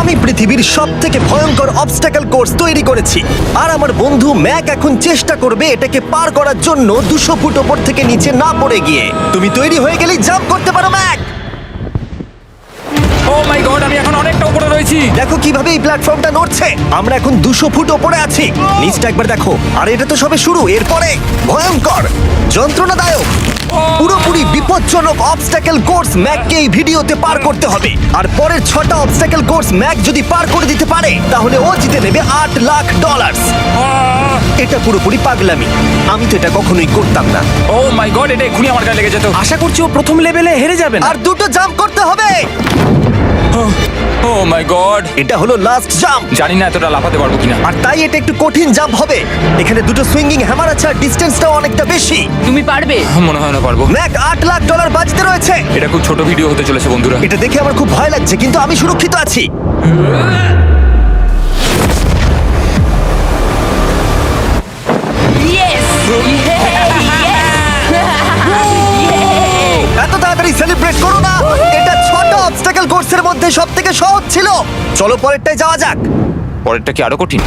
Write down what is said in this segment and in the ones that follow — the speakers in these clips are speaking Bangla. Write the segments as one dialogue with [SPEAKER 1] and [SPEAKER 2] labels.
[SPEAKER 1] আমি পৃথিবীর সবথেকে ভয়ঙ্কর অবস্টাকেল কোর্স তৈরি করেছি, আর আমার বন্ধু ম্যাক এখন চেষ্টা করবে এটাকে পার করার জন্য 200 ফুট ওপর থেকে নিচে না পড়ে গিয়ে। তুমি তৈরি হয়ে গেলেই জাম্প করতে পারো ম্যাক।
[SPEAKER 2] ও মাই গড, আমি এখন অনেকটা উপরে রয়েছি।
[SPEAKER 1] দেখো কিভাবে এই প্ল্যাটফর্মটা নড়ছে। আমরা এখন 200 ফুট ওপরে আছি। নিচটা একবার দেখো। আর এটা তো সবে শুরু, এরপরে ভয়ঙ্কর, যন্ত্রণাদায়ক, পুরোপুরি বিপজ্জনক অবস্টাকেল কোর্স ম্যাককে এই ভিডিওতে পার করতে হবে। আর পরের 6টা অবস্টাকেল কোর্স ম্যাক যদি পার করে দিতে পারে তাহলে ও জিতে নেবে $8 লাখ। এটা পুরোপুরি পাগলামি, আমি তো এটা কখনোই করতাম না।
[SPEAKER 2] ও মাই গড, এটা এক্ষুনি আমার গায়ে লেগে যেত।
[SPEAKER 3] আশা করছি ও প্রথম লেভেলে হেরে যাবে না।
[SPEAKER 1] আর 2টো জাম্প করতে হবে।
[SPEAKER 2] ও মাই গড,
[SPEAKER 1] এটা হলো লাস্ট জাম্প,
[SPEAKER 2] জানি না এতটা লাফাতে পারবো কিনা।
[SPEAKER 1] আর তাই এটা একটু কঠিন জাম্প হবে। এখানে 2টো সুইঙ্গিং হ্যামার আছে আর ডিসটেন্সটাও অনেকটা বেশি।
[SPEAKER 4] তুমি পারবে।
[SPEAKER 2] মনে হয় না পারবো।
[SPEAKER 1] ম্যাক $8 লাখ বাজিতে রয়েছে।
[SPEAKER 2] এটা খুব ছোট ভিডিও হতে চলেছে বন্ধুরা।
[SPEAKER 1] এটা দেখে আমার খুব ভয় লাগছে, কিন্তু আমি সুরক্ষিত আছি।
[SPEAKER 4] ইয়েস
[SPEAKER 1] এত তাড়াতাড়ি সেলিব্রেট করো না। এটা 6টা অবস্টাকেল কোর্সের মধ্যে সবথেকে সহজ ছিল। চলো পরেরটায় যাওয়া যাক।
[SPEAKER 2] পরেরটা কি আরো কঠিন?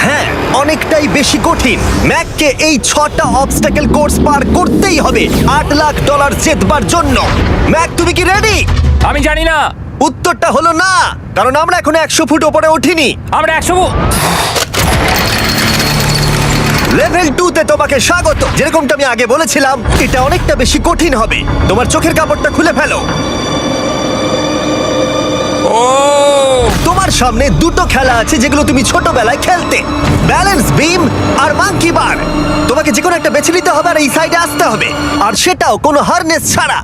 [SPEAKER 1] হ্যাঁ, অনেকটাই বেশি কঠিন। ম্যাককে এই 6টা অবস্টাকেল কোর্স পার করতেই হবে $8 লাখ জেতবার জন্য। ম্যাক, তুমি কি রেডি?
[SPEAKER 2] আমি জানি না।
[SPEAKER 1] উত্তরটা হলো না, কারণ আমরা এখন 100 ফুট ওপরে উঠিনি।
[SPEAKER 2] আমরা 100।
[SPEAKER 1] লেভেল 2 তে তোমাকে স্বাগত। যেরকমটা আমি আগে বলেছিলাম, এটা অনেকটা বেশি কঠিন হবে। তোমার চোখের কাপড়টা খুলে ফেলো।
[SPEAKER 2] ও
[SPEAKER 1] তোমার সামনে 2টো খেলা আছে যেগুলো তুমি ছোটবেলায় খেলতে, ব্যালেন্স বিম আর মাঙ্কি বার। তোমাকে যে কোনো একটা বেছে নিতে হবে আর এই সাইডে আসতে হবে, আর সেটাও কোনো হারনেস ছাড়া।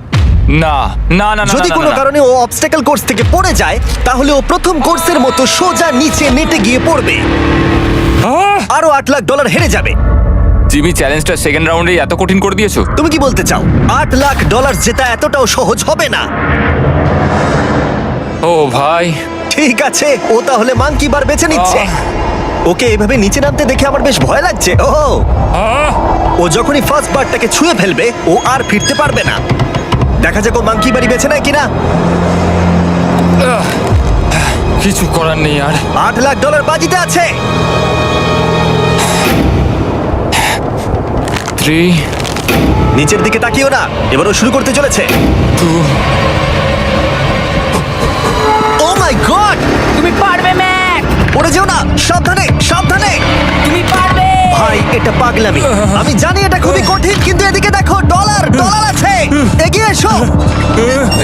[SPEAKER 2] না না না না,
[SPEAKER 1] যদি
[SPEAKER 2] না,
[SPEAKER 1] কোনো
[SPEAKER 2] না, না।
[SPEAKER 1] কারণে ও অবস্টাকেল কোর্স থেকে পড়ে যায় তাহলে ও প্রথম কোর্সের মতো সোজা নিচে নেটে গিয়ে পড়বে,
[SPEAKER 2] আহ!
[SPEAKER 1] আরো $8 লাখ হেরে যাবে।
[SPEAKER 2] জিমি, চ্যালেঞ্জটা সেকেন্ড রাউন্ডে এত কঠিন করে দিয়েছো।
[SPEAKER 1] তুমি কি বলতে চাও $8 লাখ জেতা এতটাও সহজ হবে না?
[SPEAKER 2] ও ভাই,
[SPEAKER 1] ঠিক আছে, ও তাহলে মাঙ্কি বার বেছে নিচ্ছে। ওকে এভাবে নিচে নামতে দেখে আমার বেশ ভয় লাগছে। ও যখনই ফার্স্ট বারটাকে ছুঁয়ে ফেলবে ও আর ফিরতে পারবে না। দেখা যাক ও মাঙ্কি বাড়ি বেছে নেয় কিনা।
[SPEAKER 2] কিছু করার নেই আর।
[SPEAKER 1] $8 লাখ বাজিতে আছে।
[SPEAKER 2] 3
[SPEAKER 1] নিচের দিকে তাকিও না, এবার ও শুরু করতে চলেছে।
[SPEAKER 2] 2
[SPEAKER 1] ও মাই গড,
[SPEAKER 4] তুমি পারবে ম্যাক।
[SPEAKER 1] পড়ে যেও না, সাবধানে সাবধানে।
[SPEAKER 4] তুমি পারবে।
[SPEAKER 1] ভাই, এটা পাগলামি। আমি জানি এটা খুবই কঠিন, কিন্তু এদিকে দেখো, ডলার আছে। এগিয়ে এসো।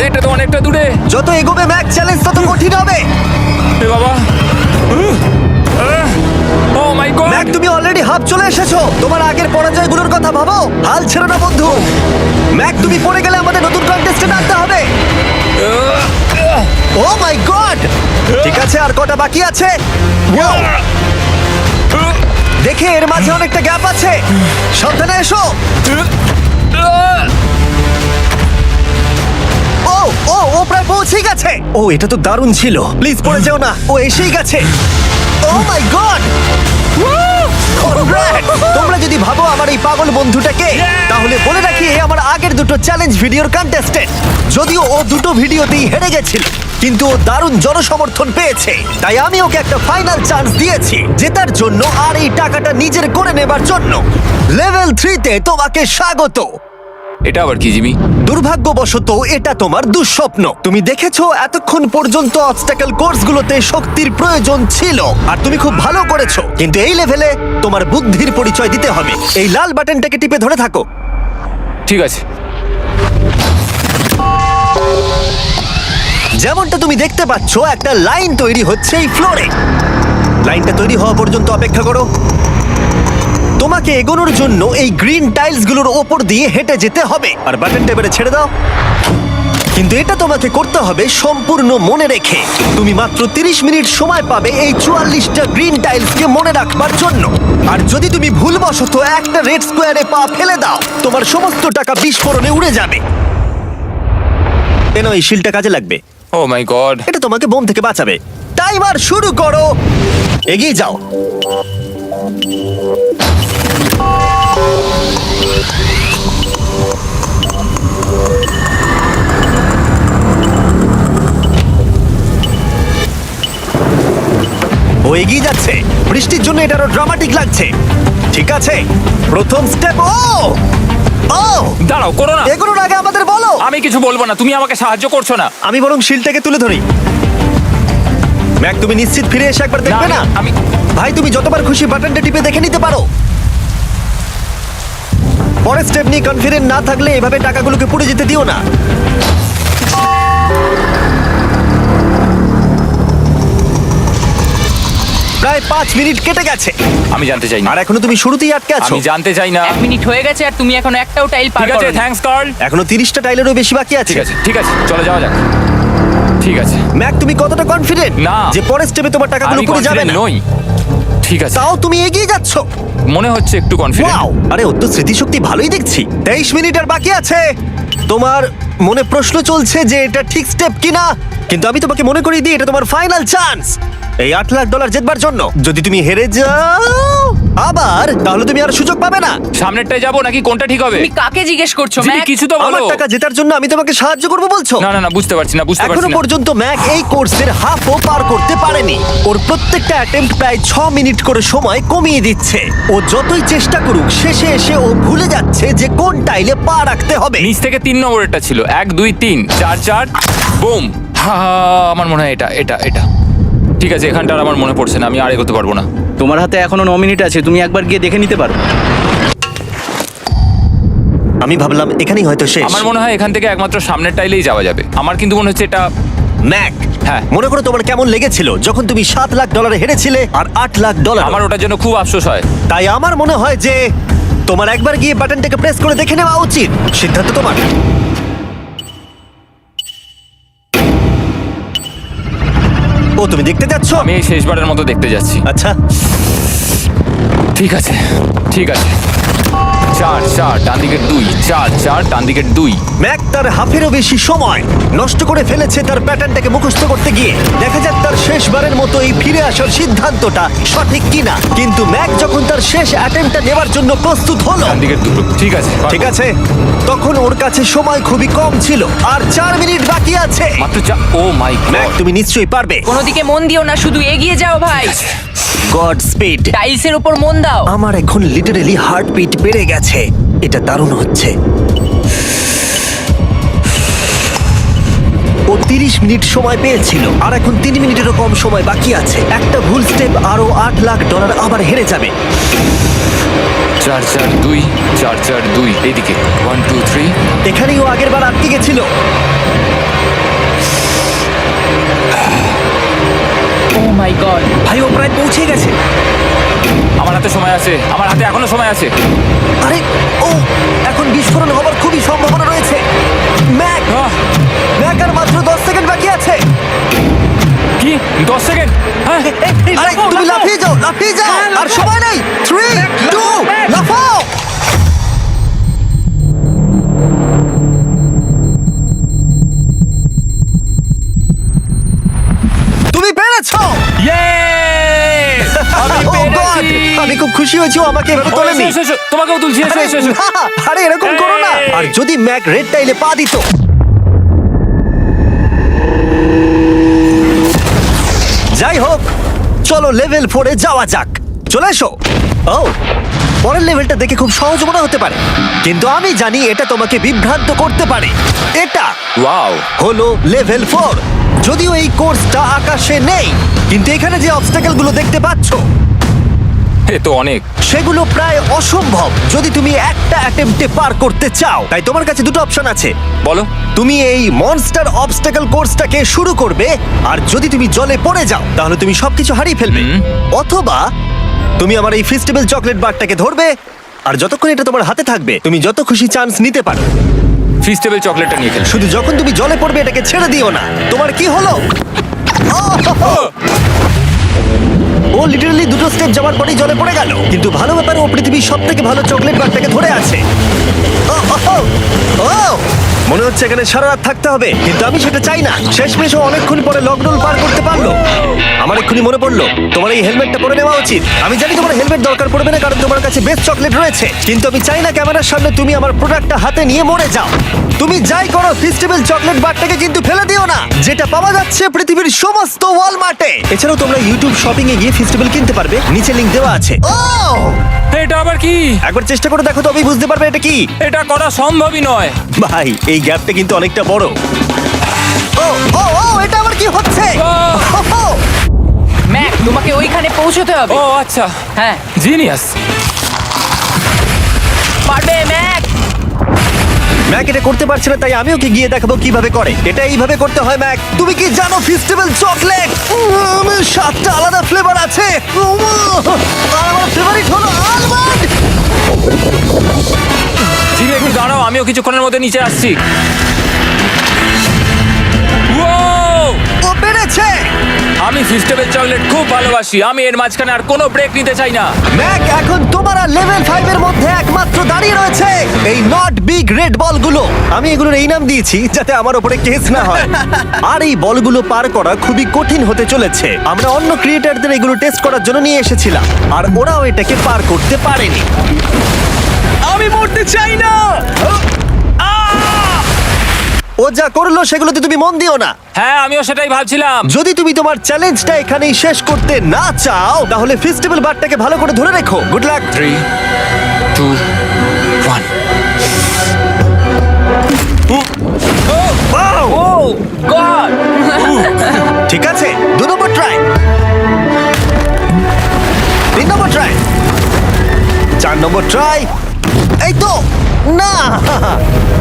[SPEAKER 2] এটা তো অনেকটা দূরে।
[SPEAKER 1] যত এগোবে ম্যাক চ্যালেঞ্জ তত কঠিন হবে।
[SPEAKER 2] এ বাবা, ও মাই গড।
[SPEAKER 1] ম্যাক, তুমি অলরেডি হাফ চলে এসেছো। তোমার আগের পরাজয়গুলোর কথা ভাবো, হাল ছেড়ো না বন্ধু। ম্যাক, তুমি পড়ে গেলে আমাদের নতুন কন্টেস্টেন্ট আনতে হবে। ও মাই গড, ঠিক আছে, আর কটা বাকি আছে? Wow! দেখে এর মাঝে অনেকটা গ্যাপ আছে। সাবধানে এসো। ও ও ও প্রায় পৌঁছেই গেছে। ও, এটা তো দারুণ ছিল। প্লিজ পড়ে যেও না, ও এসেই গেছে। ও মাই গড, তোমরা যদি ভাবো আমার এই পাগল বন্ধুটাকে, তাহলে বলে রাখি এ আমার আগের 2টো চ্যালেঞ্জ ভিডিওর কন্টেস্টেন্ট। যদিও ও 2টো ভিডিওতেই হেরে গেছিল, কিন্তু ও দারুণ জনসমর্থন পেয়েছে, তাই আমি ওকে একটা ফাইনাল চান্স দিয়েছি জেতার জন্য আর এই টাকাটা নিজের করে নেবার জন্য। লেভেল 3 তে তোমাকে স্বাগত।
[SPEAKER 2] এটা আবার কি জিমি?
[SPEAKER 1] দুর্ভাগ্যবশত এটা তোমার দুঃস্বপ্ন। তুমি দেখেছো এতক্ষণ পর্যন্ত অবস্টাকেল কোর্সগুলোতে শক্তির প্রয়োজন ছিল, আর তুমি খুব ভালো করেছো, কিন্তু এই লেভেলে তোমার বুদ্ধির পরিচয় দিতে হবে। এই লাল বাটনটাকে টিপে ধরে থাকো।
[SPEAKER 2] ঠিক আছে।
[SPEAKER 1] যেমনটা তুমি দেখতে পাচ্ছ, একটা লাইন তৈরি হচ্ছে এই ফ্লোরে। লাইনটা তৈরি হওয়া পর্যন্ত অপেক্ষা করো। তোমাকে এগোনোর জন্য এই গ্রিন টাইলসগুলোর ওপর দিয়ে হেঁটে যেতে হবে, আর বাটনটা এবারে ছেড়ে দাও। কিন্তু এটা তোমাকে করতে হবে সম্পূর্ণ মনে রেখে। তুমি মাত্র 30 মিনিট সময় পাবে এই 44টা গ্রিন টাইলসকে মনে রাখবার জন্য। আর যদি তুমি ভুলবশত একটা রেড স্কোয়ারে পা ফেলে দাও, তোমার সমস্ত টাকা বিস্ফোরণে উড়ে যাবে। কেন, এই শিলটা কাজে লাগবে।
[SPEAKER 2] ও মাই গড।
[SPEAKER 1] এটা তোমাকে বোম থেকে বাঁচাবে। টাইমার শুরু করো, এগিয়ে যাও। ও এগিয়ে যাচ্ছে। বৃষ্টির জন্য এটা আরো ড্রামাটিক লাগছে। ঠিক আছে, প্রথম স্টেপ। ও ও
[SPEAKER 2] দাঁড়াও, করো না।
[SPEAKER 1] এগুলোর আগে আমাদের বলো।
[SPEAKER 2] আমি কিছু বলবো না, তুমি আমাকে সাহায্য করছো না।
[SPEAKER 1] আমি বরং শিলটাকে তুলে ধরি। ম্যাক, তুমি নিশ্চিত ফিরে এসে একবার দেখবে না?
[SPEAKER 2] আমি
[SPEAKER 1] ভাই, তুমি যতবার খুশি বাটনটা টিপে দেখে নিতে পারো। পরের স্টেপ নিয়ে কনফিডেন্ট না থাকলে এভাবে টাকাগুলোকে পুড়ে যেতে দিও না। প্রায় 5 মিনিট কেটে গেছে
[SPEAKER 2] আমি জানতে চাই না।
[SPEAKER 1] আর এখনো তুমি শুরুতেই আটকে আছো।
[SPEAKER 2] আমি জানতে চাই না।
[SPEAKER 4] 1 মিনিট হয়ে গেছে আর তুমি এখনো একটাও টাইল পার
[SPEAKER 2] ঠিক আছে,
[SPEAKER 4] করোনি।
[SPEAKER 2] Thanks Carl.
[SPEAKER 1] এখনো 30টা টাইলেরও বেশি বাকি আছে।
[SPEAKER 2] ঠিক আছে, ঠিক আছে, চলে যাওয়া যাক। ঠিক আছে,
[SPEAKER 1] ম্যাক, তুমি কতটা কনফিডেন্ট
[SPEAKER 2] না।
[SPEAKER 1] যে পরের স্টেপে তোমার টাকাগুলো
[SPEAKER 2] আমি
[SPEAKER 1] পুড়ে যাবে
[SPEAKER 2] কনফিডেন্ট
[SPEAKER 1] না?
[SPEAKER 2] নই। ঠিক আছে,
[SPEAKER 1] তাও তুমি এগিয়ে যাচ্ছ।
[SPEAKER 2] মনে হচ্ছে একটু কনফিডেন্ট।
[SPEAKER 1] ওয়াও, আরে ওর তো স্মৃতিশক্তি ভালোই দেখছি। 23 মিনিট আর বাকি আছে। তোমার মনে প্রশ্ন চলছে যে এটা ঠিক স্টেপ কিনা, কিন্তু আমি তোমাকে মনে করিয়ে দিই এটা তোমার ফাইনাল চান্স এই $8 লাখ জেতবার জন্য। যদি তুমি হেরে যাও আবার, তাহলে তুমি আর সুযোগ পাবে না।
[SPEAKER 2] সামনেরটায় যাবো নাকি কোনটা ঠিক হবে?
[SPEAKER 4] তুমি কাকে জিজ্ঞেস করছো
[SPEAKER 2] জিমি,
[SPEAKER 4] ম্যাক?
[SPEAKER 2] কিছু তো
[SPEAKER 1] আমার
[SPEAKER 2] বলো।
[SPEAKER 1] টাকা জেতার জন্য আমি তোমাকে সাহায্য করবো বলছো?
[SPEAKER 2] না না না, বুঝতে পারছি না, বুঝতে পারছি
[SPEAKER 1] এখনো
[SPEAKER 2] না।
[SPEAKER 1] পর্যন্ত ম্যাক এই কোর্সের হাফও পার করতে পারেনি। ওর প্রত্যেকটা অ্যাটেম্প্ট প্রায় 6 মিনিট করে সময় কমিয়ে দিচ্ছে। ও যতই চেষ্টা করুক, শেষে এসে ও ভুলে যাচ্ছে যে কোন টাইলে পা রাখতে হবে।
[SPEAKER 2] নিচ থেকে 3 নম্বরেরটা ছিল 1 2 3 4 4 বুম। আমার মনে হয় এটা এটা এটা ঠিক আছে, এখানটা আর আমার মনে পড়ছে না, আমি আর এগোতে পারবো না।
[SPEAKER 3] তোমার হাতে এখনো 9 মিনিট আছে, তুমি একবার গিয়ে দেখে নিতে পারো।
[SPEAKER 1] আমি ভাবলাম এখানেই হয়তো শেষ।
[SPEAKER 2] আমার মনে হয় এখান থেকে একমাত্র সামনের টাইলেই যাওয়া যাবে। আমার কিন্তু মনে হচ্ছে এটা।
[SPEAKER 1] ম্যাক,
[SPEAKER 2] হ্যাঁ।
[SPEAKER 1] মনে করো তোমার কেমন লেগেছিল যখন তুমি $7 লাখ হেরেছিলে আর $8 লাখ।
[SPEAKER 2] আমার ওটার জন্য খুব আফসোস হয়।
[SPEAKER 1] তাই আমার মনে হয় যে তোমার একবার গিয়ে বাটনটাকে প্রেস করে দেখে নেওয়া উচিত। সিদ্ধান্ত তোমার। ও, তুমি দেখতে যাচ্ছ?
[SPEAKER 2] আমি এই শেষবারের মতো দেখতে যাচ্ছি।
[SPEAKER 1] আচ্ছা,
[SPEAKER 2] ঠিক আছে, ঠিক আছে। 4 4 ডান দিকের 2, 4 4 ডান দিকের 2।
[SPEAKER 1] ম্যাক তার হাফেরও বেশি সময় নষ্ট করে ফেলেছে তার প্যাটার্নটাকে মুখস্থ করতে গিয়ে। দেখা যাক তার শেষবারের মতো এই ফিরে আসার সিদ্ধান্তটা সঠিক কিনা। কিন্তু ম্যাক যখন তার শেষ অ্যাটেম্পটা নেবার জন্য প্রস্তুত হলো,
[SPEAKER 2] ডান দিকের 2। ঠিক আছে,
[SPEAKER 1] ঠিক আছে, তখন ওর কাছে সময় খুবই কম ছিল আর 4 মিনিট বাকি আছে।
[SPEAKER 2] মাত্র 4। ও মাই
[SPEAKER 1] ম্যাক,
[SPEAKER 2] গড।
[SPEAKER 1] তুমি নিশ্চয়ই পারবে।
[SPEAKER 4] কোনো দিকে মন দিও না, শুধু এগিয়ে যাও ভাই।
[SPEAKER 1] God speed.
[SPEAKER 4] টাইলসের উপর মন দাও।
[SPEAKER 1] আমার এখন লিটারালি হার্টবিট বেড়ে গেছে। এটা দারুণ হচ্ছে। ও 30 মিনিট সময় পেয়েছিল আর এখন 3 মিনিটেরও কম সময় বাকি আছে। একটা ভুল স্টেপ আরো $8 লাখ আবার হেরে যাবে।
[SPEAKER 2] 4 4 2 4 4 2 এইদিকে 1 2 3।
[SPEAKER 1] এখানেই ও আগের বার আটকে গেছিল।
[SPEAKER 4] ও মাই গড।
[SPEAKER 3] ভাই, ও প্রায় পৌঁছে গেছে।
[SPEAKER 2] আমার হাতে সময় আছে, আমার হাতে এখনো সময় আছে।
[SPEAKER 1] আরে, ও এখন বিস্ফোরণ হবার খুবই সম্ভাবনা রয়েছে। ম্যাক,
[SPEAKER 2] আহ,
[SPEAKER 1] ম্যাক আর মাত্র 10 সেকেন্ড বাকি আছে।
[SPEAKER 2] কি 10 সেকেন্ড? হ্যাঁ,
[SPEAKER 1] আরে তুমি লাফিয়ে যাও, লাফিয়ে যাও। আর সময় নেই। 3 2 লাফাও। তুমি পেরেছো।
[SPEAKER 2] Yay! আমি
[SPEAKER 1] Oh God!
[SPEAKER 2] পেরেছি।
[SPEAKER 1] আমি খুব খুশি হয়েছি ও আমাকে এভাবে
[SPEAKER 2] ও,
[SPEAKER 1] তোলেনি।
[SPEAKER 2] এসো, এসো, এসো। তোমাকেও তুলছি, এসো,
[SPEAKER 1] আরে
[SPEAKER 2] এসো, এসো।
[SPEAKER 1] না, আরে এরকম করো না।
[SPEAKER 2] এই।
[SPEAKER 1] আর যদি ম্যাক রেড টাইলে পা দিত। যাই হোক, চলো লেভেল 4 এ যাওয়া যাক। চলে এসো। ও, পরের লেভেলটা দেখে খুব সহজ মনে হতে পারে, কিন্তু আমি জানি এটা তোমাকে বিভ্রান্ত করতে পারে। এটা
[SPEAKER 2] ওয়াও,
[SPEAKER 1] হলো লেভেল 4। যদিও এই কোর্সটা আকাশে নেই, কিন্তু এখানে যে অবস্টাকেল গুলো দেখতে পাচ্ছো
[SPEAKER 2] এ তো অনেক।
[SPEAKER 1] সেগুলো প্রায় অসম্ভব যদি তুমি একটা অ্যাটেম্পটে পার করতে চাও। তাই তোমার কাছে দুটো অপশন আছে।
[SPEAKER 2] বলো।
[SPEAKER 1] তুমি এই মনস্টার অবস্টাকল কোর্সটাকে শুরু করবে, আর যদি তুমি জলে পড়ে যাও তাহলে তুমি সবকিছু হারিয়ে ফেলবে। অথবা তুমি আমার এই ফেস্টিভ্যাল চকলেট বারটাকে ধরবে, আর যতক্ষণ এটা তোমার হাতে থাকবে তুমি যত খুশি চান্স নিতে পারো।
[SPEAKER 2] ফিস্টেবল চকলেটটা নিয়ে খেলছো।
[SPEAKER 1] শুধু যখন তুমি জলে পড়বে এটাকে ছেড়ে দিও না। তোমার কি হলো? ও লিটারালি দুটো স্টেপ যাওয়ার পরেই জলে পড়ে গেল। কিন্তু ভালো ব্যাপার, ও পৃথিবীর সবথেকে ভালো চকলেট বারটাকে ধরে আছে। ও, ও, ও, ও! মনে হচ্ছে এখানে সারা রাত থাকতে হবে, কিন্তু আমি সেটা চাই না। শেষমেশ ও অনেকক্ষণ পরে লকডাউন পার করতে পারলো। আমার এক্ষুনি মনে পড়লো তোমার এই হেলমেটটা পরে নেওয়া উচিত। আমি জানি তোমার হেলমেট দরকার পড়বে না কারণ তোমার কাছে বেস্ট চকলেট রয়েছে, কিন্তু আমি চাই না ক্যামেরার সামনে তুমি আমার প্রোডাক্টটা হাতে নিয়ে মরে যাও। তুমি যাই করো ফেস্টিভ্যাল চকলেট বারটাকে কিন্তু ফেলে দিও না, যেটা পাওয়া যাচ্ছে পৃথিবীর সমস্ত ওয়ালমার্টে। এছাড়াও তোমরা ইউটিউব শপিং এ গিয়ে ফেস্টিভ্যাল কিনতে পারবে, নিচে লিংক দেওয়া আছে। ও
[SPEAKER 2] এটা আবার কি?
[SPEAKER 1] একবার চেষ্টা করে দেখো তবেই বুঝতে পারবে এটা কি।
[SPEAKER 2] এটা করা সম্ভবই নয়।
[SPEAKER 1] ভাই এই গ্যাপটা কিন্তু অনেকটা বড়। ও ও ও এটা আবার কি হচ্ছে? ও,
[SPEAKER 4] ম্যাক, তোমাকে ওইখানে পৌঁছতে হবে।
[SPEAKER 2] ও আচ্ছা,
[SPEAKER 4] হ্যাঁ,
[SPEAKER 2] জিনিয়াস।
[SPEAKER 4] পারবে ম্যাক।
[SPEAKER 1] ম্যাক এটা করতে পারছে না, তাই আমি ওকে গিয়ে দেখাবো কিভাবে করে। এটা এইভাবে করতে হয় ম্যাক। তুমি কি জানো ফেস্টিভ্যাল চকলেট 7টা আলাদা ফ্লেভার আছে। আর আমার ফেভারিট হলো আলমন্ড।
[SPEAKER 2] জিমি একটু দাঁড়াও, আমিও কিছুক্ষণের মধ্যে নিচে আসছি।
[SPEAKER 1] ও পেরেছে।
[SPEAKER 2] আমি ফেস্টিভ্যাল চকলেট খুব ভালোবাসি। আমি এর মাঝখানে আর কোনো ব্রেক নিতে চাই না।
[SPEAKER 1] ম্যাক এখন তোমার আর লেভেল 5 এর মধ্যে একমাত্র দাঁড়িয়ে রয়েছে এই নট বিগ রেড বলগুলো। আমি এগুলোর এই নাম দিয়েছি যাতে আমার উপরে কেস না হয়। আর এই বলগুলো পার করা খুবই কঠিন হতে চলেছে। আমরা অন্য ক্রিয়েটরদের এগুলো টেস্ট করার জন্য নিয়ে এসেছিলাম, আর ওরাও এটাকে পার করতে পারেনি।
[SPEAKER 3] আমি মরতে চাই না।
[SPEAKER 1] ও যা করলো সেগুলোতে তুমি মন দিও না।
[SPEAKER 2] হ্যাঁ, আমিও সেটাই ভাবছিলাম।
[SPEAKER 1] যদি তুমি তোমার চ্যালেঞ্জটা এখানেই শেষ করতে না চাও তাহলে ফেস্টিভ্যাল বারটাকে ভালো করে ধরে রেখো। Good luck.
[SPEAKER 2] 3, 2, 1।
[SPEAKER 4] ও গড।
[SPEAKER 1] ঠিক আছে, 2 নম্বর ট্রাই, 3 নম্বর ট্রাই, 4 নম্বর ট্রাই। এই তো না,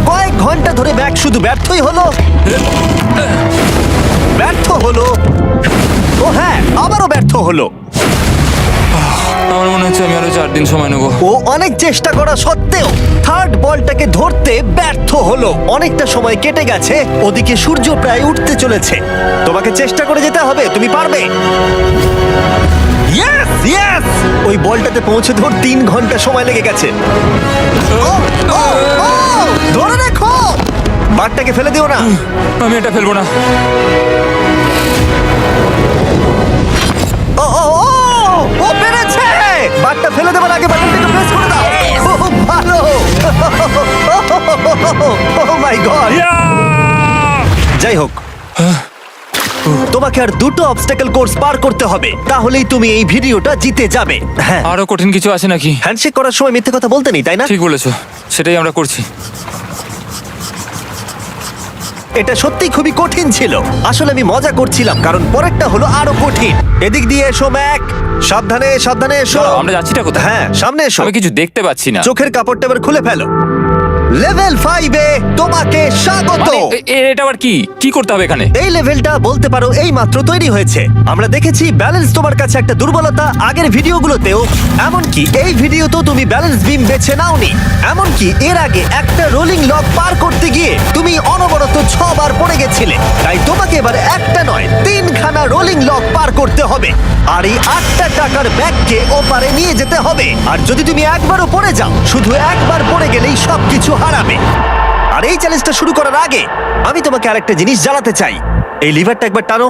[SPEAKER 1] কয়েক ঘন্টা ধরে ব্যাগ শুধু ব্যর্থই হলো, ব্যর্থ হলো। ও হ্যাঁ, আবারও ব্যর্থ হলো।
[SPEAKER 2] আমার মনে হচ্ছে আমি আরো 4 দিন সময় নেবো।
[SPEAKER 1] ও অনেক চেষ্টা করা সত্ত্বেও থার্ড বলটাকে ধরতে ব্যর্থ হলো। অনেকটা সময় কেটে গেছে, ওদিকে সূর্য প্রায় উঠতে চলেছে। তোমাকে চেষ্টা করে যেতে হবে, তুমি পারবে। ইয়েস ইয়েস, ওই বলটাতে পৌঁছে ধর 3 ঘন্টা সময় লেগে গেছে। ও, ও, ও, ধরে রাখো, বারটাকে ফেলে দিও না।
[SPEAKER 2] আমি এটা ফেলবো না।
[SPEAKER 1] ও ও ও, ও পেরেছে। বারটা ফেলে দেবার আগে বাটনটাকে প্রেস করে দাও। ও ভালো। ও মাই গড। যাই হোক, তোমাকে আর 2টো অবস্টাকেল কোর্স পার করতে হবে, তাহলেই তুমি এই ভিডিওটা জিতে যাবে। হ্যাঁ,
[SPEAKER 2] আরো কঠিন কিছু আছে নাকি?
[SPEAKER 1] হ্যান্ডশেক করার সময় মিথ্যে কথা বলতে নেই, তাই না?
[SPEAKER 2] ঠিক বলেছো, সেটাই আমরা করছি।
[SPEAKER 1] এটা সত্যি খুবই কঠিন ছিল। আসলে আমি মজা করছিলাম কারণ পরেরটা হলো আরো কঠিন। এদিক দিয়ে এসো ম্যাক, সাবধানে সাবধানে এসো।
[SPEAKER 2] দাঁড়াও, আমরা যাচ্ছিটা কোথায়?
[SPEAKER 1] হ্যাঁ, সামনে এসো।
[SPEAKER 2] আমি কিছু দেখতে পাচ্ছি না।
[SPEAKER 1] চোখের কাপড়টা এবার খুলে ফেলো। লেভেল 5 এ তোমাকে স্বাগত।
[SPEAKER 2] মানে, এটা আবার কি কি করতে হবে এখানে?
[SPEAKER 1] এই লেভেলটা বলতে পারো এই মাত্র তৈরি হয়েছে। আমরা দেখেছি ব্যালেন্স তোমার কাছে একটা দুর্বলতা আগের ভিডিওগুলোতেও, এমনকি এই ভিডিওতেও তুমি ব্যালেন্স বিম বেছে নাওনি। এমনকি এর আগে একটা রোলিং লক পার করতে গিয়ে তুমি অনবরত 6 বার পড়ে গেছিলে। তাই তোমাকে এবার একটা নয় 3খানা রোলিং লক পার করতে হবে, আর এই 8টা টাকার ব্যাগকে ওপারে নিয়ে যেতে হবে। আর যদি তুমি একবারও পড়ে যাও, শুধু একবার পড়ে গেলেই সবকিছু হারাবে। আর এই চ্যালেঞ্জটা শুরু করার আগে আমি তোমাকে আরেকটা জিনিস জানাতে চাই। এই লিভারটা একবার টানো।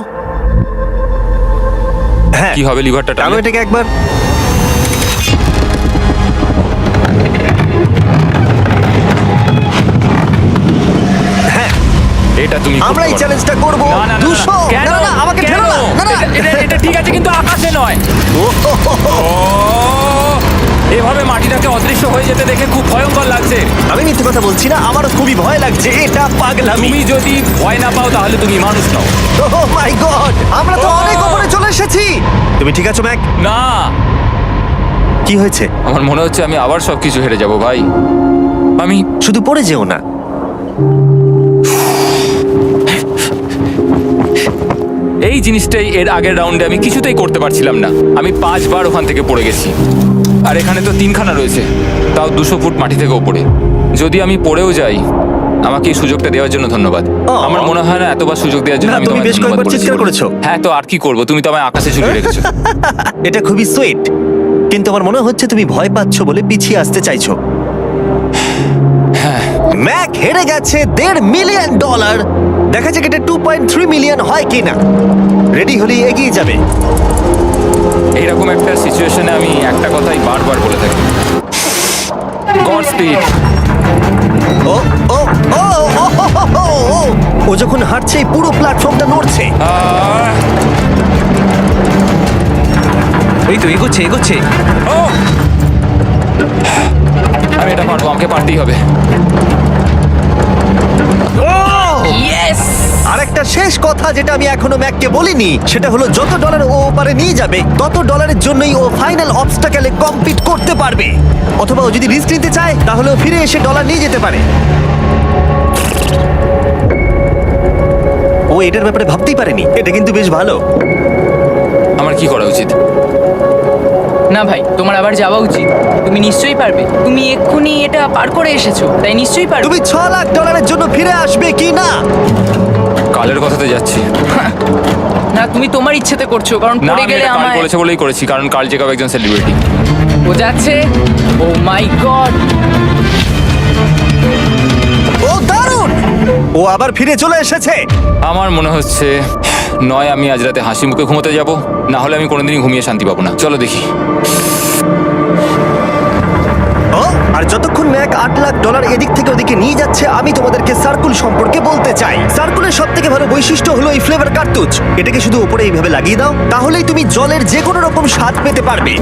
[SPEAKER 1] হ্যাঁ,
[SPEAKER 2] কি হবে লিভারটা
[SPEAKER 1] টানো
[SPEAKER 2] টানলে?
[SPEAKER 1] এটাকে একবার। হ্যাঁ,
[SPEAKER 2] এটা তুমি করতে
[SPEAKER 1] আমরা এই
[SPEAKER 2] পারো।
[SPEAKER 1] চ্যালেঞ্জটা করব।
[SPEAKER 2] না, না, না, না,
[SPEAKER 1] 200।
[SPEAKER 2] কেন?
[SPEAKER 1] না না, আমাকে
[SPEAKER 2] কেন?
[SPEAKER 1] ঠেলো না। না না,
[SPEAKER 2] এটা ঠিক আছে কিন্তু আকাশে নয়।
[SPEAKER 1] ও, হো, হো, হো।
[SPEAKER 2] ও, এভাবে মাটিটাকে অদৃশ্য হয়ে যেতে দেখে খুব ভয়ঙ্কর লাগছে।
[SPEAKER 1] আমি মিথ্যে কথা বলছি না, আমারও খুবই ভয় লাগছে। এটা পাগলামি।
[SPEAKER 2] তুমি যদি ভয় না পাও তাহলে তুমি মানুষ নও।
[SPEAKER 1] ও মাই গড, আমরা তো
[SPEAKER 2] Oh!
[SPEAKER 1] অনেক উপরে চলে এসেছি। তুমি ঠিক আছো ম্যাক?
[SPEAKER 2] না,
[SPEAKER 1] কি হয়েছে?
[SPEAKER 2] আমার মনে হচ্ছে আমি আবার সবকিছু হেরে যাব ভাই। আমি
[SPEAKER 1] শুধু পড়ে যেও না।
[SPEAKER 2] এই জিনিসটাই এর আগের রাউন্ডে আমি কিছুতেই করতে পারছিলাম না। আমি 5 বার ওখান থেকে পড়ে গেছি। আর এখানে তো 3খানা রয়েছে, তাও 200 ফুট মাটি থেকে ওপরে। যদি আমি পড়েও যাই, আমাকে এই সুযোগটা দেওয়ার জন্য ধন্যবাদ। আমার মনে হয় না এতবার সুযোগ দেওয়ার জন্য
[SPEAKER 1] না,
[SPEAKER 2] আমি
[SPEAKER 1] তুমি
[SPEAKER 2] তোমায়
[SPEAKER 1] বেশ
[SPEAKER 2] ধন্যবাদ
[SPEAKER 1] কয়েকবার
[SPEAKER 2] বলেছি
[SPEAKER 1] চিৎকার
[SPEAKER 2] বলে।
[SPEAKER 1] করেছো।
[SPEAKER 2] হ্যাঁ, তো আর কি করব, তুমি তো আমায় আকাশে ঝুলিয়ে রেখেছো।
[SPEAKER 1] এটা খুবই সুইট, কিন্তু আমার মনে হচ্ছে তুমি ভয় পাচ্ছ বলে পিছিয়ে আসতে চাইছো।
[SPEAKER 2] হ্যাঁ,
[SPEAKER 1] ম্যাক হেরে গেছে $1.5 মিলিয়ন। দেখা যাক এটা 2.3 মিলিয়ন হয় কিনা। রেডি হলেই এগিয়ে যাবে।
[SPEAKER 2] এইরকম একটা সিচুয়েশনে আমি একটা কথাই বারবার বলে থাকি, গড স্পিড।
[SPEAKER 1] ও ও ও ও, ও, ও, ও, ও। ও যখন হাঁটছে এই পুরো প্ল্যাটফর্মটা নড়ছে।
[SPEAKER 3] এই তো এগোচ্ছে এগোচ্ছে।
[SPEAKER 2] আমি এটা পারবো, আমাকে পারতেই হবে।
[SPEAKER 4] ইয়েস!
[SPEAKER 1] আরেকটা শেষ কথা যেটা আমি এখনো ম্যাককে বলিনি, সেটা হলো যত ডলার ও ওপারে নিয়ে যাবে তত ডলারের জন্যই ও ফাইনাল অবস্টাকেলে কমপ্লিট করতে পারবে। অথবা ও যদি রিস্ক নিতে চায় তাহলে ও ফিরে এসে ডলার নিয়ে যেতে পারে। ও এটার ব্যাপারে ভাবতেই পারেনি। এটা কিন্তু বেশ ভালো।
[SPEAKER 2] আমার কি করা উচিত?
[SPEAKER 4] না ভাই, তোমার আবার যাওয়া উচিত। তুমি নিশ্চয়ই পারবে। তুমি এক্ষুনি এটা পার করে এসেছো, তাই নিশ্চয়ই পারবে।
[SPEAKER 1] তুমি $6,00,000 জন্য ফিরে আসবে কি না?
[SPEAKER 2] কালের কথাতে যাচ্ছি।
[SPEAKER 4] না, তুমি তোমার ইচ্ছেতে করছো, কারণ
[SPEAKER 2] না,
[SPEAKER 4] পড়ে
[SPEAKER 2] আমি
[SPEAKER 4] গেলে
[SPEAKER 2] এটা কাল
[SPEAKER 4] আমায়
[SPEAKER 2] বলেছে বলেই করেছি, কারণ কাল জেকাব একজন সেলিব্রিটি।
[SPEAKER 4] ও যাচ্ছে। ও মাই গড!
[SPEAKER 1] ও দারুণ! ও আবার ফিরে চলে এসেছে।
[SPEAKER 2] আমার মনে হচ্ছে নয় আমি আজ রাতে হাসি মুখে ঘুমোতে যাব, না হলে আমি কোনোদিনই ঘুমিয়ে শান্তি পাবো না। চলো দেখি।
[SPEAKER 1] ও আর যতক্ষণ ম্যাক $8,00,000 এদিক থেকে ওদিকে নিয়ে যাচ্ছে, আমি তোমাদেরকে সার্কুল সম্পর্কে বলতে চাই। সার্কুলের সব থেকে ভালো বৈশিষ্ট্য হলো এই ফ্লেভার কার্তুজ। এটাকে শুধু উপরে এইভাবে লাগিয়ে দাও, তাহলেই তুমি জলের যে কোনো রকম স্বাদ পেতে পারবে।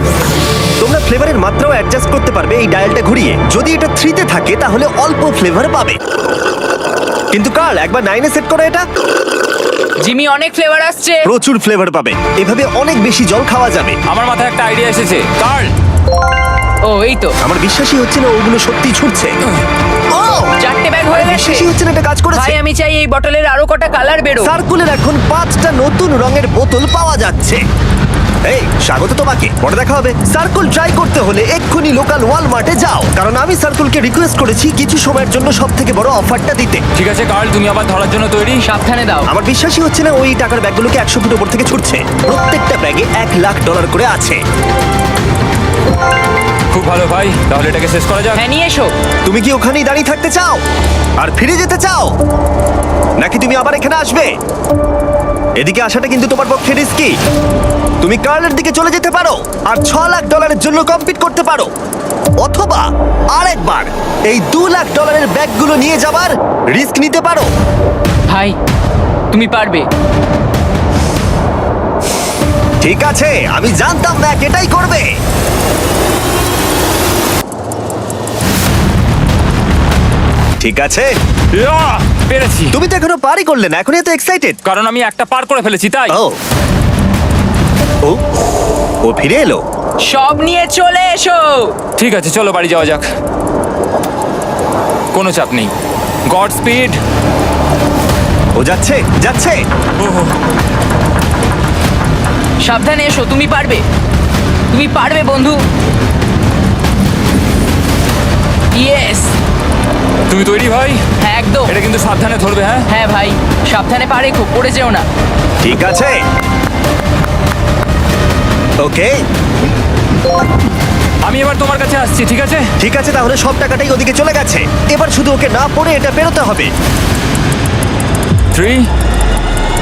[SPEAKER 1] তোমরা ফ্লেভারের মাত্রাও অ্যাডজাস্ট করতে পারবে এই ডায়ালটা ঘুরিয়ে। যদি এটা 3-তে থাকে তাহলে অল্প ফ্লেভার পাবে, কিন্তু কার্ল একবার 9-এ সেট করো এটা।
[SPEAKER 4] জিমি, অনেক ফ্লেভার আসছে।
[SPEAKER 1] প্রচুর ফ্লেভার পাবে, এভাবে অনেক বেশি জল খাওয়া যাবে।
[SPEAKER 2] আমার মাথায় একটা আইডিয়া এসেছে, কার্ল।
[SPEAKER 4] ও এই তো,
[SPEAKER 1] আমার বিশ্বাসই হচ্ছে না ওগুলো সত্যি ছুটছে। ও
[SPEAKER 4] 4টে ব্যাগ হয়ে গেছে।
[SPEAKER 1] বিশ্বাসই হচ্ছে না এটা কাজ করেছে।
[SPEAKER 4] ভাই, আমি চাই এই বটলের আরো কটা কালার বেরো।
[SPEAKER 1] সার্কুলের এখন 5টা নতুন রঙের বোতল পাওয়া যাচ্ছে। এই স্বাগত তোমাকে, পরে দেখা হবে। সার্কুল ট্রাই করতে হলে এক্ষুনি লোকাল ওয়ালমার্টে যাও, কারণ আমি সার্কুলকে রিকোয়েস্ট করেছি কিছু সময়ের জন্য সব থেকে বড় অফারটা দিতে।
[SPEAKER 2] ঠিক আছে কার্ল, তুমি আবার ধরার জন্য তৈরি?
[SPEAKER 4] সাবধানে দাও।
[SPEAKER 1] আমার বিশ্বাসই হচ্ছে না ওই টাকার ব্যাগগুলোকে 100 ফুট উপর থেকে ছুটছে। প্রত্যেকটা ব্যাগে $1,00,000 করে আছে।
[SPEAKER 2] খুব ভালো ভাই, তাহলে এটাকে শেষ করা যাক।
[SPEAKER 4] হ্যাঁ, নিয়ে এসো।
[SPEAKER 1] তুমি কি ওখানেই দাঁড়িয়ে থাকতে চাও আর ফিরে যেতে চাও, নাকি তুমি আবার এখানে আসবে? এদিকে আসাটা কিন্তু তোমার পক্ষে রিস্কি। তুমি কার্লের দিকে চলে যেতে পারো আর $6,00,000 জন্য কম্পিট করতে পারো, অথবা আরেকবার এই $2,00,000 ব্যাগগুলো নিয়ে যাবার রিস্ক নিতে পারো।
[SPEAKER 4] ভাই, তুমি পারবে।
[SPEAKER 1] ঠিক আছে, আমি জানতাম ম্যাক এটাই করবে। ঠিক আছে,
[SPEAKER 2] পেরেছি।
[SPEAKER 1] তুমি তো এখনো পারই করলে না, এখন এত এক্সাইটেড।
[SPEAKER 2] কারণ আমি একটা পার করে ফেলেছি তাই।
[SPEAKER 1] ও ও ও ফিরে এলো।
[SPEAKER 4] সব নিয়ে চলে এসো।
[SPEAKER 2] ঠিক আছে, চলো বাড়ি যাওয়া যাক। কোনো চাপ নেই। God speed.
[SPEAKER 1] ও যাচ্ছে যাচ্ছে।
[SPEAKER 4] সাবধানে এসো, তুমি পারবে। তুমি পারবে বন্ধু। ইয়েস!
[SPEAKER 2] তুমি তৈরি ভাই?
[SPEAKER 4] হ্যাঁ, একদম।
[SPEAKER 2] এটা কিন্তু সাবধানে ধরবে। হ্যাঁ
[SPEAKER 4] হ্যাঁ ভাই, সাবধানে পারে, খুব পড়ে যেও না।
[SPEAKER 1] ঠিক আছে, ওকে
[SPEAKER 2] আমি এবার তোমার কাছে আসছি, ঠিক আছে?
[SPEAKER 1] ঠিক আছে, তাহলে সব টাকাটাই ওদিকে চলে গেছে। এবার শুধু ওকে না পড়ে এটা বেরোতে হবে।
[SPEAKER 2] 3,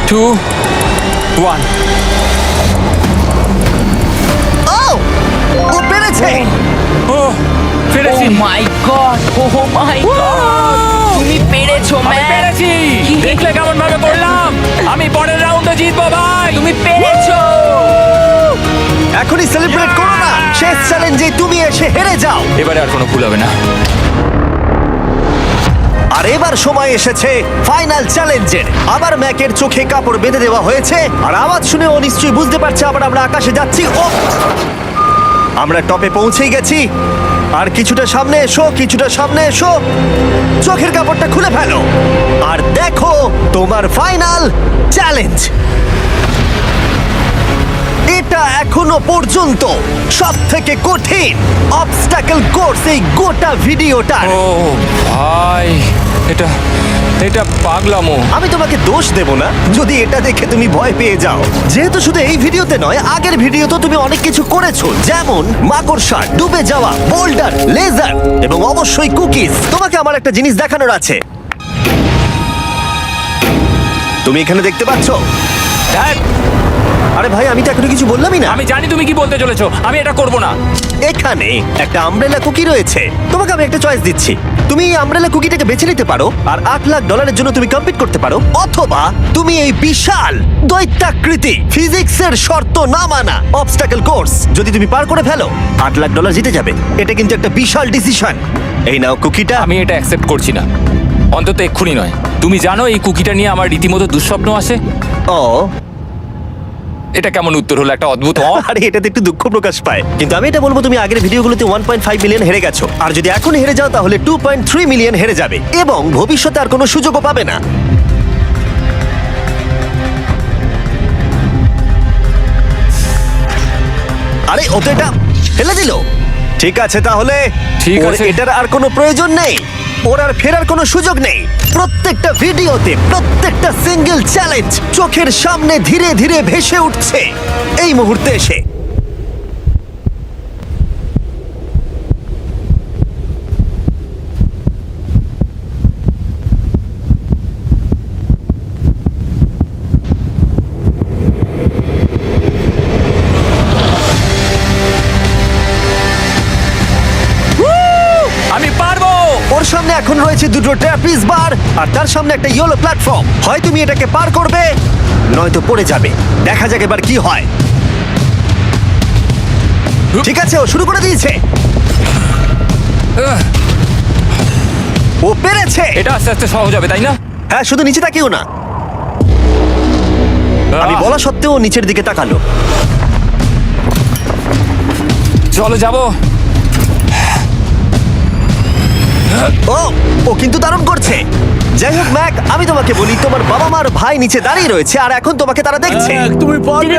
[SPEAKER 2] 2, 1।
[SPEAKER 1] ও ও পেরেছে।
[SPEAKER 2] ও পেরেছি।
[SPEAKER 4] ও মাই গড! ও মাই গড! তুমি পেরেছো
[SPEAKER 2] আমি
[SPEAKER 4] ম্যান!
[SPEAKER 2] পেরেছি। দেখলে কেমন ভাবে পড়লাম? আমি পরের রাউন্ডে জিতবো ভাই।
[SPEAKER 4] তুমি পেরেছো!
[SPEAKER 1] এখনই সেলিব্রেট করো না, শেষ চ্যালেঞ্জে তুমি এসে হেরে যাও।
[SPEAKER 2] এবারে আর কোনো ভুল হবে না।
[SPEAKER 1] আর এবার সময় এসেছে ফাইনাল চ্যালেঞ্জের। আবার ম্যাকের চোখে কাপড় বেঁধে দেওয়া হয়েছে, আর আওয়াজ শুনে ও নিশ্চয়ই বুঝতে পারছে আবার আমরা আকাশে যাচ্ছি। ও আমরা টপে পৌঁছেই গেছি। আর কিছুটা সামনে এসো, কিছুটা সামনে এসো। চোখের কাপড়টা খুলে ফেলো আর দেখো তোমার ফাইনাল চ্যালেঞ্জ। এটা এখনো পর্যন্ত সব থেকে কঠিন অবস্টাকল কোর্স এই গোটা ভিডিওটার।
[SPEAKER 2] ও ভাই, এটা এটা পাগলামো।
[SPEAKER 1] আমি তোমাকে দোষ দেব না যদি এটা দেখে তুমি ভয় পেয়ে যাও, যেহেতু শুধু এই ভিডিওতে নয়, আগের ভিডিওতে তুমি অনেক কিছু করেছো, যেমন মাকড়সা, ডুবে যাওয়া, বোল্ডার, লেজার এবং অবশ্যই কুকিজ। তোমাকে আমার একটা জিনিস দেখানোর আছে। তুমি এখানে দেখতে পাচ্ছো?
[SPEAKER 2] ধ্যাৎ,
[SPEAKER 1] আরে ভাই, আমি তো এখনো কিছু বললামই না।
[SPEAKER 2] আমি জানি তুমি কি বলতে চলেছো, আমি এটা করব না।
[SPEAKER 1] এখানে একটা আমব্রেলা কুকি রয়েছে। তোমাকে আমি একটা চয়েস দিচ্ছি, তুমি এই আমব্রেলা কুকিটাকে বেছে নিতে পারো আর $8 লাখ জন্য তুমি কম্পিট করতে পারো, অথবা তুমি এই বিশাল দৈত্যাকৃতি ফিজিক্সের শর্ত না মানা অবস্টাকল কোর্স যদি তুমি পার করে ফেলো, $8 লাখ জিতে যাবে। এটা কিন্তু একটা বিশাল ডিসিশন। এই নাও কুকিটা।
[SPEAKER 2] আমি এটা অ্যাকসেপ্ট করছি না, অন্তত এক্ষুনি নয়। তুমি জানো এই কুকিটা নিয়ে আমার রীতিমতো দুঃস্বপ্ন আসে।
[SPEAKER 1] ও,
[SPEAKER 2] এটা কেমন উত্তর হলো, একটা অদ্ভুত
[SPEAKER 1] আরে এটাতে একটু দুঃখ প্রকাশ পায়, কিন্তু আমি এটা বলবো তুমি আগের ভিডিওগুলোতে 1.5 মিলিয়ন হেরে গেছো, আর যদি এখন হেরে যাও তাহলে 2.3 মিলিয়ন হেরে যাবে এবং ভবিষ্যতে আর কোনো সুযোগও পাবে না। আরে ও তো এটা ফেলে দিল। ঠিক আছে তাহলে,
[SPEAKER 2] ঠিক
[SPEAKER 1] ওর
[SPEAKER 2] আছে।
[SPEAKER 1] এটার আর কোনো প্রয়োজন নেই, ওর আর ফেরার কোনো সুযোগ নেই। প্রত্যেকটা ভিডিওতে প্রত্যেকটা সিঙ্গেল চ্যালেঞ্জ চোখের সামনে ধীরে ধীরে ভেসে উঠছে এই মুহূর্তে এসে।
[SPEAKER 2] আমি পারবো।
[SPEAKER 1] ওর সামনে এখন রয়েছে দুটো ট্র্যাপিজ বার আর তার সামনে একটা ইয়েলো প্ল্যাটফর্ম। হয় তুমি এটাকে পার করবে নয়তো পড়ে যাবে। দেখা যাক এবার কি হয়। ঠিক আছে, ও শুরু করে দিয়েছে,
[SPEAKER 2] আহ,
[SPEAKER 1] ও পেরেছে।
[SPEAKER 2] এটা আস্তে আস্তে সহজ হবে, তাই না?
[SPEAKER 1] হ্যাঁ, শুধু নিচে তাকিও না। আমি বলা সত্ত্বেও ও নিচের দিকে তাকালো।
[SPEAKER 2] চলো যাবো।
[SPEAKER 1] ও ও কিন্তু দারুণ করছে। যাই হোক ম্যাক, আমি তোমাকে বলি তোমার বাবা মার ভাই নিচে দাঁড়িয়ে রয়েছে আর এখন তোমাকে তারা দেখছে।
[SPEAKER 3] ম্যাক, তুমি পারবে।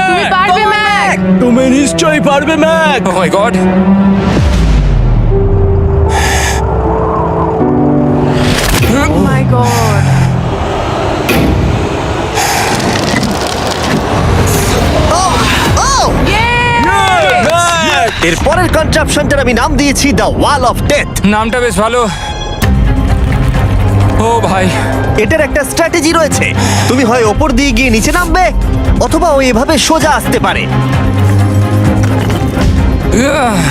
[SPEAKER 4] তুমি পারবে ম্যাক।
[SPEAKER 3] তুমি নিশ্চয়ই পারবে ম্যাক।
[SPEAKER 2] ও মাই গড।
[SPEAKER 4] ও মাই গড।
[SPEAKER 1] ও ও
[SPEAKER 3] ম্যাক!
[SPEAKER 1] এর পরের কনট্রাপশনটার আমি নাম দিয়েছি দ্য ওয়াল অফ ডেথ।
[SPEAKER 2] নামটা বেশ ভালো। ও ভাই,
[SPEAKER 1] এটার একটা স্ট্র্যাটেজি রয়েছে, তুমি হয় ওপর দিয়ে গিয়ে নিচে নামবে অথবা ও এভাবে সোজা আসতে পারে।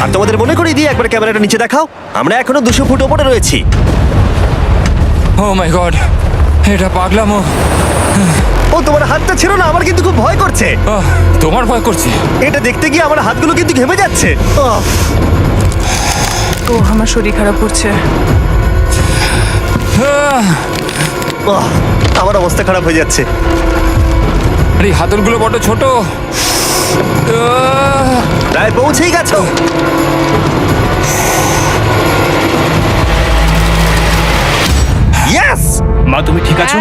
[SPEAKER 1] আর তোমাদের মনে করিয়ে দিয়ে একবার ক্যামেরাটা নিচে দেখাও, আমরা এখনো 200 ফুট ওপরে রয়েছি।
[SPEAKER 2] ও মাই গড, এটা পাগলামো।
[SPEAKER 1] ও তোমার হাতটা ছিল না, আমার কিন্তু খুব ভয় করছে।
[SPEAKER 2] আহ, তোমার ভয় করছে?
[SPEAKER 1] এটা দেখতে গিয়ে আমার হাতগুলো কিন্তু ঘেমে যাচ্ছে।
[SPEAKER 4] ও আমার শরীর খারাপ করছে।
[SPEAKER 2] আহ,
[SPEAKER 1] আমার অবস্থা খারাপ হয়ে যাচ্ছে।
[SPEAKER 2] আরে এই হাতলগুলো বড় ছোট। আহ,
[SPEAKER 1] প্রায় পৌঁছেই গেছো। ইয়েস!
[SPEAKER 3] মা, তুমি ঠিক আছো?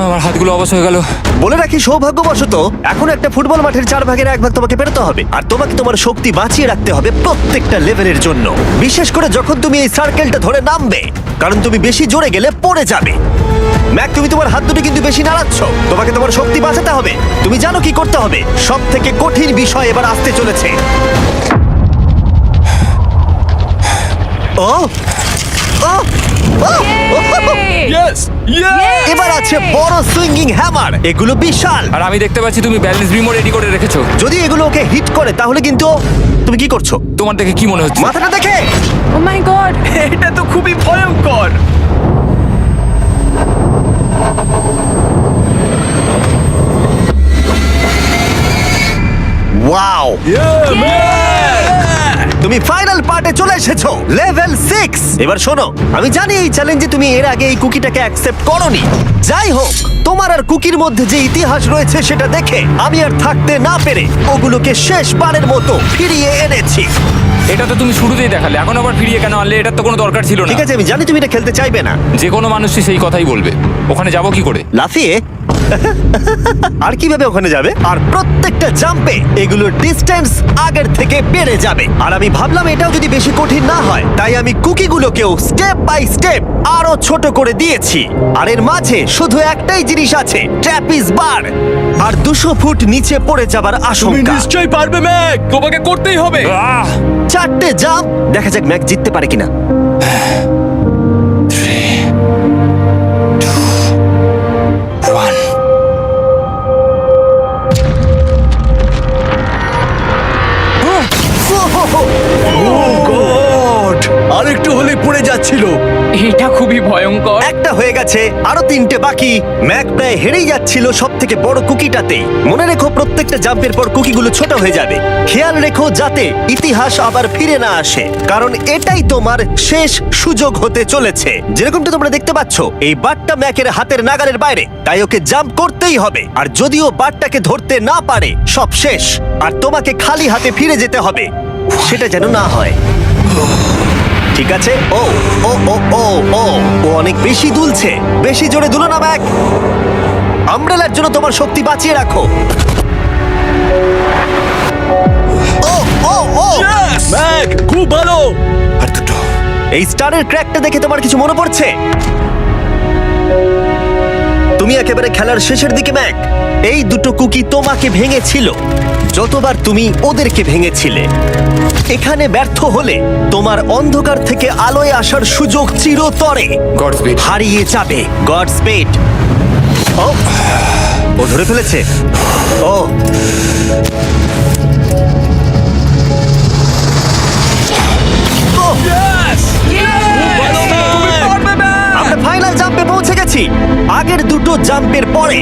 [SPEAKER 2] আমার হাতগুলো অবশ হয়ে গেল।
[SPEAKER 1] বলে রাখি, সৌভাগ্যবশত এখন একটা ফুটবল মাঠের 4 ভাগের 1 ভাগ তোমাকে পেরোতে হবে আর তোমাকে তোমার শক্তি বাঁচিয়ে রাখতে হবে প্রত্যেকটা লেভেলের জন্য, বিশেষ করে যখন তুমি এই সার্কেলটা ধরে নামবে, কারণ তুমি বেশি জোরে গেলে পড়ে যাবে। ম্যাক, তুমি তোমার হাত দুটো কিন্তু বেশি নাড়াচ্ছ, তোমাকে তোমার শক্তি বাঁচাতে হবে। তুমি জানো কি করতে হবে। সব থেকে কঠিন বিষয় এবার আসতে চলেছে। ও ও ও!
[SPEAKER 3] ইয়েস! ইয়েস!
[SPEAKER 1] এবার আছে বড় সুইঙ্গিং হ্যামার, এগুলো বিশাল।
[SPEAKER 2] আর আমি দেখতে পাচ্ছি তুমি ব্যালেন্স বিমও রেডি করে রেখেছো।
[SPEAKER 1] যদি এগুলো ওকে হিট করে তাহলে কিন্তু তুমি কি করছো?
[SPEAKER 2] তোমার দেখে কি মনে হচ্ছে?
[SPEAKER 1] মাথাটা দেখে।
[SPEAKER 4] ও মাই গড।
[SPEAKER 3] এটা তো খুবই ভয়ঙ্কর।
[SPEAKER 1] ওয়াও, তুমি ফাইনাল পার্টে চলে এসেছো, লেভেল 6। এবার শোনো, আমি জানি এই চ্যালেঞ্জে তুমি এর আগে এই কুকিটাকে অ্যাকসেপ্ট করোনি। যাই হোক, তোমার আর কুকির মধ্যে যে ইতিহাস রয়েছে সেটা দেখে আমি আর থাকতে না পেরে ওগুলোকে শেষবারের মতো ফিরিয়ে এনেছি।
[SPEAKER 2] এটা তো তুমি শুরুতেই দেখালে, এখন আবার ফিরিয়ে কেন আনলে? এটার তো কোনো দরকার ছিল না।
[SPEAKER 1] ঠিক আছে, আমি জানি তুমি এটা খেলতে চাইবে না।
[SPEAKER 2] যে কোনো মানুষই সেই কথাই বলবে। ওখানে যাবো কি করে?
[SPEAKER 1] লাফিয়ে? আর কিভাবে ওখানে যাবে? আর প্রত্যেকটা জাম্পে এগুলোর ডিস্টেন্স আগের থেকে বেড়ে যাবে। আর আমি ভাবলাম এটাও যদি বেশি কঠিন না হয়, তাই আমি কুকিগুলোকেও স্টেপ বাই স্টেপ আরো ছোট করে দিয়েছি। আর এর মাঝে শুধু একটাই জিনিস আছে, ট্র্যাপিজ বার। আর 200 ফুট নিচে পড়ে যাবার
[SPEAKER 3] তুমি
[SPEAKER 1] আশঙ্কা।
[SPEAKER 3] নিশ্চয়ই পারবে ম্যাক, তোমাকে করতেই হবে।
[SPEAKER 2] আহ!
[SPEAKER 1] 4টে জাম্প, দেখা যাক ম্যাক জিততে পারে কিনা।
[SPEAKER 2] 3, 2, 1,
[SPEAKER 3] যাচ্ছিল।
[SPEAKER 4] এটা খুবই ভয়ঙ্কর।
[SPEAKER 1] একটা হয়ে গেছে, আরো 3টে বাকি। ম্যাক প্রায় হেরেই যাচ্ছিল সব থেকে বড় কুকিটাতে। মনে রেখো প্রত্যেকটা জাম্পের পর কুকিগুলো ছোট হয়ে যাবে। খেয়াল রেখো যাতে ইতিহাস আবার ফিরে না আসে, কারণ এটাই তোমার শেষ সুযোগ হতে চলেছে। যেরকমটা তোমরা দেখতে পাচ্ছ, এই বারটা ম্যাকের হাতের নাগালের বাইরে, তাই ওকে জাম্প করতেই হবে। আর যদিও বারটাকে ধরতে না পারে, সব শেষ। আর তোমাকে খালি হাতে ফিরে যেতে হবে, সেটা যেন না হয়। ঠিক আছে। ও ও ও ও ও ও অনেক বেশি দুলছে। বেশি জোরে দুলো না ম্যাক। আমব্রেলার জন্য তোমার শক্তি বাঁচিয়ে রাখো। ও ও ও
[SPEAKER 3] ম্যাক, খুব ভালো।
[SPEAKER 1] আর দুটো। এই স্টারের ক্র্যাকটা দেখে তোমার কিছু মনে পড়ছে? তুমি একেবারে খেলার শেষের দিকে ম্যাক। এই দুটো কুকি তোমাকে ভেঙেছিল যতবার তুমি ওদেরকে ভেঙেছিলে। এখানে ব্যর্থ হলে তোমার অন্ধকার থেকে আলোয় আসার সুযোগ চিরতরে
[SPEAKER 2] গডস্পিড।
[SPEAKER 1] হারিয়ে যাবে। God speed. ও ধরে ফেলেছে। ও আমরা ফাইনাল জাম্পে পৌঁছে গেছি। আগের দুটো জাম্পের পরে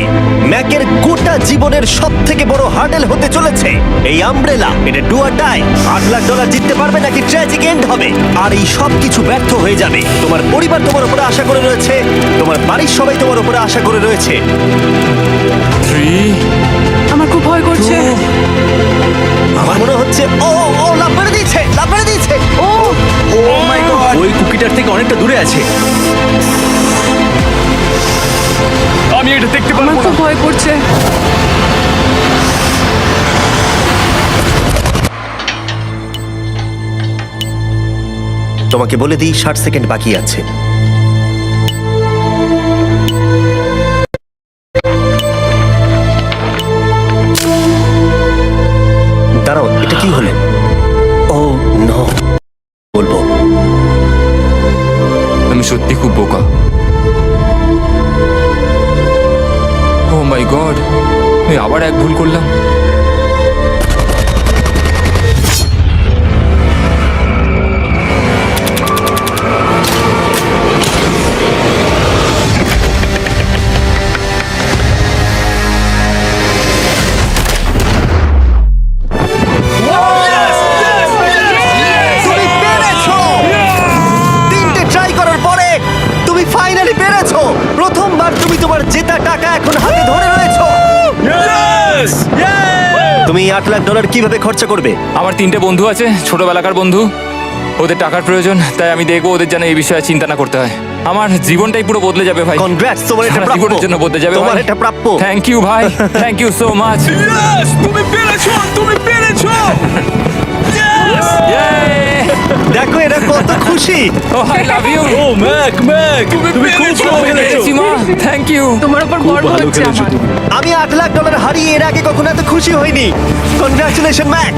[SPEAKER 1] ম্যাকের গোটা জীবনের সব থেকে বড় হার্ডেল হতে চলেছে এই আমব্রেলা। এটা ডু অর ডাই। $8,00,000 জিততে পারবে নাকি ট্র্যাজিক এন্ড হবে। আর এই সব কিছু ব্যর্থ হয়ে যাবে। তোমার পরিবার তোমার উপরে আশা করে রয়েছে, তোমার বাড়ির সবাই তোমার উপরে আশা করে রয়েছে।
[SPEAKER 2] 3
[SPEAKER 4] আমার খুব ভয় করছে।
[SPEAKER 1] আমার মনে হচ্ছে ও ও লাভ মেরে দিয়েছে, লাভ মেরে দিয়েছে।
[SPEAKER 4] ও
[SPEAKER 3] ও মাই গড, ওই কুকিটার থেকে অনেকটা দূরে আছে। আমি এটা দেখতে
[SPEAKER 4] আমার
[SPEAKER 3] পারবো
[SPEAKER 4] খুব
[SPEAKER 3] না।
[SPEAKER 4] ভয় করছে।
[SPEAKER 1] তোমাকে বলে দিই 60 সেকেন্ড বাকি আছে। দাঁড়াও, এটা কি হলো? ও নো, বলবো
[SPEAKER 2] আমি সত্যি খুব বোকা। ও মাই গড, আমি আবার এক ভুল করলাম।
[SPEAKER 1] তুমি পেরেছো। 3টে ট্রাই করার পরে তুমি ফাইনালি পেরেছো। প্রথমবার তুমি তোমার জেতা টাকা এখন হাতে ধরে রয়েছো।
[SPEAKER 3] Yes!
[SPEAKER 1] তুমি $8,00,000 কিভাবে খরচা করবে?
[SPEAKER 2] আমার 3টে বন্ধু আছে, ছোটবেলাকার বন্ধু। ওদের টাকার প্রয়োজন, তাই আমি দেখবো ওদের যেন এই বিষয়ে চিন্তা না করতে হয়। আমার জীবনটাই পুরো বদলে যাবে ভাই।
[SPEAKER 1] কনগ্রাটস, তোমার এটা
[SPEAKER 2] সারা
[SPEAKER 1] প্রাপ্য।
[SPEAKER 2] জীবনের জন্য বদলে যাবে
[SPEAKER 1] তোমার
[SPEAKER 2] ভাই।
[SPEAKER 1] এটা প্রাপ্য।
[SPEAKER 2] থ্যাংক ইউ ভাই, thank you so much.
[SPEAKER 3] Yes! তুমি পেরেছো, তুমি পেরেছো।
[SPEAKER 1] দেখো এরা কত খুশি।
[SPEAKER 2] Oh I love you.
[SPEAKER 3] Oh Mac, Mac, তুমি খুব ভালো খেলেছো।
[SPEAKER 2] Thank you.
[SPEAKER 4] তোমার উপর
[SPEAKER 3] খুব
[SPEAKER 4] গর্ব
[SPEAKER 3] ভালো
[SPEAKER 4] হচ্ছে
[SPEAKER 3] খেলেছো
[SPEAKER 4] আমার।
[SPEAKER 3] তুমি।
[SPEAKER 1] আমি $8,00,000 হারিয়ে এর আগে কখনো এত খুশি হইনি। Congratulation Mac.